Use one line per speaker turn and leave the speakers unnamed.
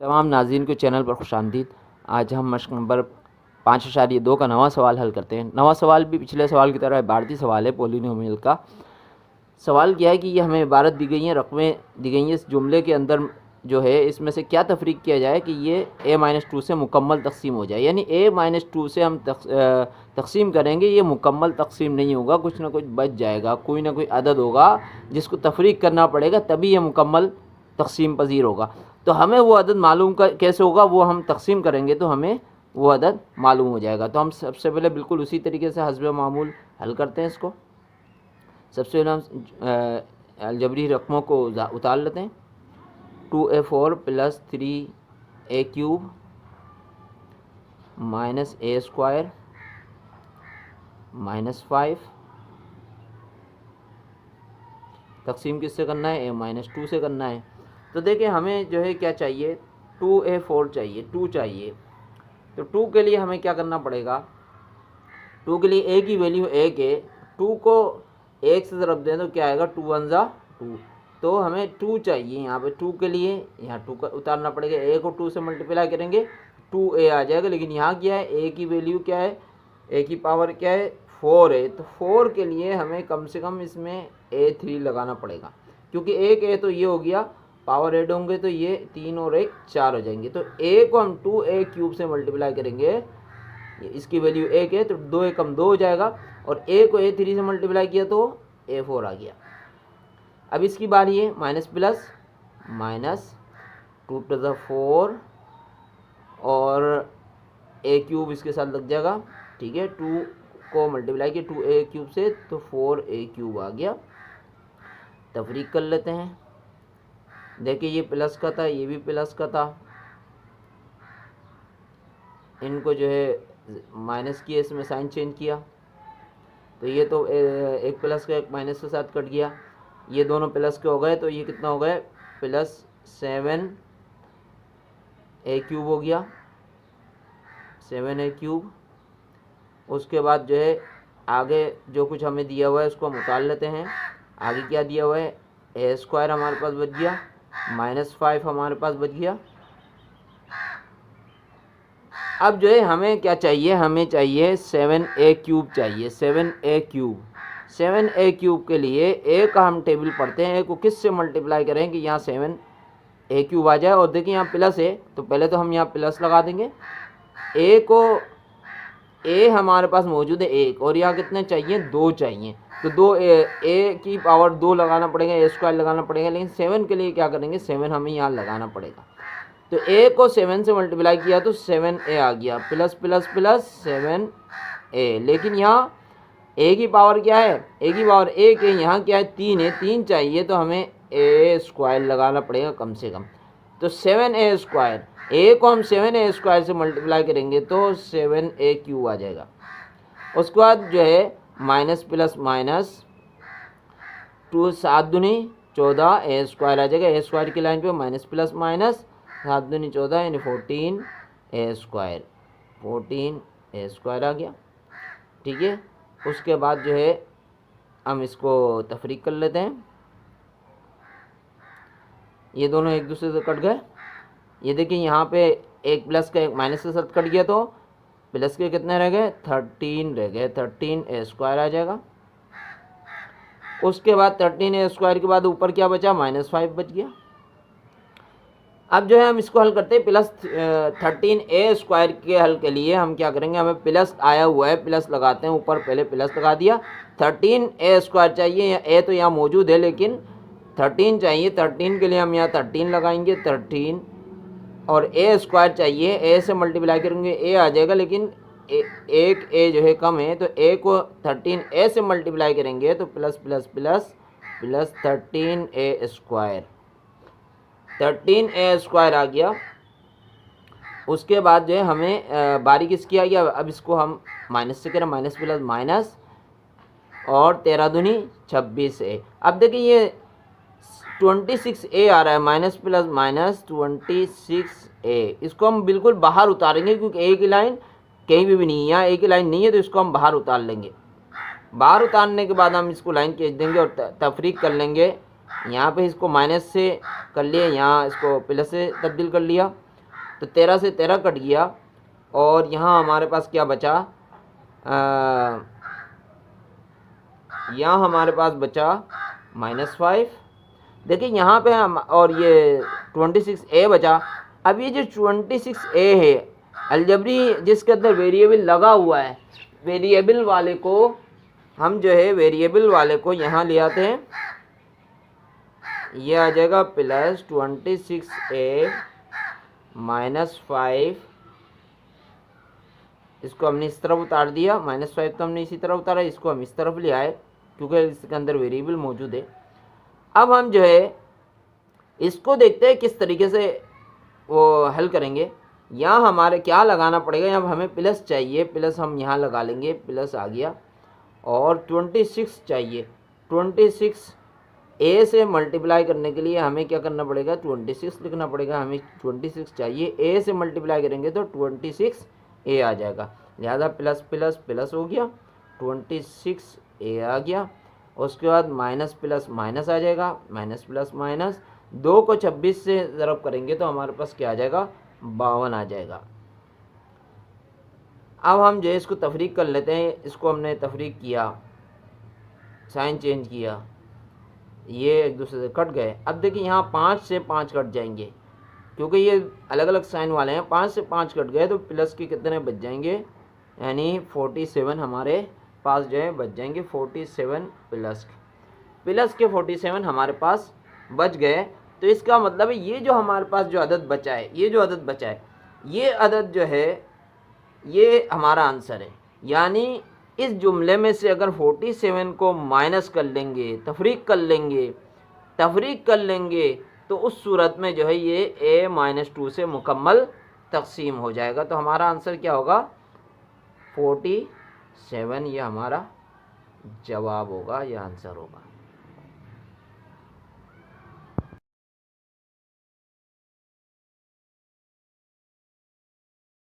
तमाम नाज़रीन को चैनल पर खुशामदीद। आज हम मश्क नंबर 5.2 का नवा सवाल हल करते हैं। नवा सवाल भी पिछले सवाल की तरह इबारती सवाल है, पोलिनोमियल का। सवाल क्या है कि ये हमें इबारत दी गई है, रकमें दी गई हैं। इस जुमले के अंदर जो है इसमें से क्या तफरीक किया जाए कि ये a-2 से मुकम्मल तकसीम हो जाए। यानी a-2 से हम तकसीम करेंगे, ये मुकम्मल तकसीम नहीं होगा, कुछ ना कुछ बच जाएगा, कोई ना कोई अदद होगा जिसको तफरीक करना पड़ेगा, तभी ये मुकम्मल तकसीम पजीर होगा। तो हमें वो अदद मालूम कैसे होगा, वो हम तकसीम करेंगे तो हमें वो अदद मालूम हो जाएगा। तो हम सबसे पहले बिल्कुल उसी तरीके से हस्ब मामूल हल करते हैं इसको। सबसे पहले हम अलजबरी रकमों को उतार लेते हैं। 2a4 + 3a³ -a² -5 तकसीम किससे करना है, a-2 से करना है। तो देखिए हमें जो है क्या चाहिए, 2a4 चाहिए, 2 चाहिए। तो 2 के लिए हमें क्या करना पड़ेगा, 2 के लिए a की वैल्यू 1 है, 2 को 1 से ज़रब दें तो क्या आएगा, 2 × 2। तो हमें 2 चाहिए यहाँ पे। 2 के लिए यहाँ 2 का उतारना पड़ेगा, a को 2 से मल्टीप्लाई करेंगे 2a आ जाएगा। लेकिन यहाँ क्या है, a की वैल्यू क्या है, a की पावर क्या है, 4 है। तो 4 के लिए हमें कम से कम इसमें a3 लगाना पड़ेगा, क्योंकि एक a तो ये हो गया, पावर ऐड होंगे तो ये 3 और 1 4 हो जाएंगे। तो a को हम 2a³ से मल्टीप्लाई करेंगे, इसकी वैल्यू 1 है, तो 2 × 1 = 2 हो जाएगा। और a को a3 से मल्टीप्लाई किया तो a4 आ गया। अब इसकी बारी है माइनस प्लस, -2⁴ और a³ इसके साथ लग जाएगा, ठीक है। 2 को मल्टीप्लाई किया 2a³ से तो 4a³ आ गया। तफरीक कर लेते हैं। देखिए ये प्लस का था, ये भी प्लस का था, इनको जो है माइनस किया, इसमें साइन चेंज किया तो ये तो एक प्लस का एक माइनस के साथ कट गया, ये दोनों प्लस के हो गए तो ये कितना हो गए, +7a³ हो गया, 7a³। उसके बाद जो है आगे जो कुछ हमें दिया हुआ है उसको हम उतार लेते हैं। आगे क्या दिया हुआ है, a² हमारे पास बच गया, -5 हमारे पास बच गया। अब जो है हमें क्या चाहिए, हमें चाहिए 7a³ चाहिए, 7a³। 7a³ के लिए a का हम टेबल पढ़ते हैं, a को किस से मल्टीप्लाई करें कि यहाँ 7a³ आ जाए। और देखिए यहाँ प्लस है तो पहले तो हम यहाँ प्लस लगा देंगे। a को a हमारे पास मौजूद है 1 और यहाँ कितने चाहिए, 2 चाहिए। तो 2 a की पावर 2 लगाना पड़ेगा, a² लगाना पड़ेगा। लेकिन 7 के लिए क्या करेंगे, 7 हमें यहाँ लगाना पड़ेगा। तो a को 7 से मल्टीप्लाई किया तो 7a आ गया, प्लस प्लस प्लस 7a। लेकिन यहाँ a की पावर क्या है, a की पावर 1 है, यहाँ क्या है 3 है, 3 चाहिए तो हमें a² लगाना पड़ेगा कम से कम। तो 7a², a को हम 7a² से मल्टीप्लाई करेंगे तो 7a³ आ जाएगा। उसके बाद जो है माइनस प्लस माइनस 2 7 दूनी 14 a² आ जाएगा। a² की लाइन पे माइनस प्लस माइनस 7 दूनी 14 यानी 14a², 14a² आ गया, ठीक है। उसके बाद जो है हम इसको तफरीक कर लेते हैं। ये दोनों एक दूसरे से कट गए। ये देखिए यहाँ पे एक प्लस का एक माइनस के साथ कट गया तो प्लस के कितने रह गए, 13 रह गए, 13a² आ जाएगा। उसके बाद 13a² के बाद ऊपर क्या बचा, -5 बच गया। अब जो है हम इसको हल करते हैं। प्लस 13a² के हल के लिए हम क्या करेंगे, हमें प्लस आया हुआ है, प्लस लगाते हैं, ऊपर पहले प्लस लगा दिया। 13a² चाहिए, a तो यहाँ मौजूद है लेकिन 13 चाहिए, 13 के लिए हम यहाँ 13 लगाएंगे, 13। और a² चाहिए, a से मल्टीप्लाई करेंगे a आ जाएगा, लेकिन एक a जो है कम है तो a को 13a से मल्टीप्लाई करेंगे तो plus plus plus plus 13a², 13a² आ गया। उसके बाद जो है हमें बारी किसकी आ गया, अब इसको हम माइनस से करें, माइनस प्लस माइनस और 13 दूनी 26a। अब देखिए ये 26a आ रहा है, माइनस प्लस माइनस 26a। इसको हम बिल्कुल बाहर उतारेंगे क्योंकि a की लाइन कहीं भी नहीं है, यहाँ a की लाइन नहीं है तो इसको हम बाहर उतार लेंगे। बाहर उतारने के बाद हम इसको लाइन खींच देंगे और तफरीक कर लेंगे। यहाँ पे इसको माइनस से कर लिया, यहाँ इसको प्लस से तब्दील कर लिया। तो 13 से 13 कट गया और यहाँ हमारे पास क्या बचा, यहाँ हमारे पास बचा -5। देखिए यहाँ पे हम, और ये 26A बचा। अब ये जो 26A है अलजबरी जिसके अंदर वेरिएबल लगा हुआ है, वेरिएबल वाले को हम जो है वेरिएबल वाले को यहाँ ले आते हैं, ये आ जाएगा +26A -5, इसको हमने इस तरफ उतार दिया, -5 तो हमने इसी तरफ उतारा, इसको हम इस तरफ ले आए क्योंकि इसके अंदर वेरिएबल मौजूद है। अब हम जो है इसको देखते हैं किस तरीके से वो हल करेंगे। यहाँ हमारे क्या लगाना पड़ेगा, यहाँ हमें प्लस चाहिए, प्लस हम यहाँ लगा लेंगे, प्लस आ गया। और 26 चाहिए, 26A से मल्टीप्लाई करने के लिए हमें क्या करना पड़ेगा, 26 लिखना पड़ेगा। हमें 26 चाहिए, A से मल्टीप्लाई करेंगे तो 26A आ जाएगा, लिहाजा प्लस प्लस प्लस हो गया, 26A आ गया। उसके बाद माइनस प्लस माइनस आ जाएगा, माइनस प्लस माइनस, 2 को 26 से ज़रब करेंगे तो हमारे पास क्या आ जाएगा, 52 आ जाएगा। अब हम जो है इसको तफरीक कर लेते हैं, इसको हमने तफरीक किया, साइन चेंज किया, ये एक दूसरे से कट गए। अब देखिए यहाँ 5 से 5 कट जाएंगे क्योंकि ये अलग अलग साइन वाले हैं, 5 से 5 कट गए तो प्लस के कितने बच जाएंगे, यानी 47 हमारे पास जो है बच जाएंगे। 47 प्लस के 47 हमारे पास बच गए। तो इसका मतलब है ये जो हमारे पास जो अदद बचा है, ये जो अदद बचा है, ये अदद जो है ये हमारा आंसर है। यानी इस जुमले में से अगर 47 को माइनस कर लेंगे, तफरीक कर लेंगे तो उस सूरत में जो है ये A-2 से मुकम्मल तकसीम हो जाएगा। तो हमारा आंसर क्या होगा, 47, ये हमारा जवाब होगा, यह आंसर होगा।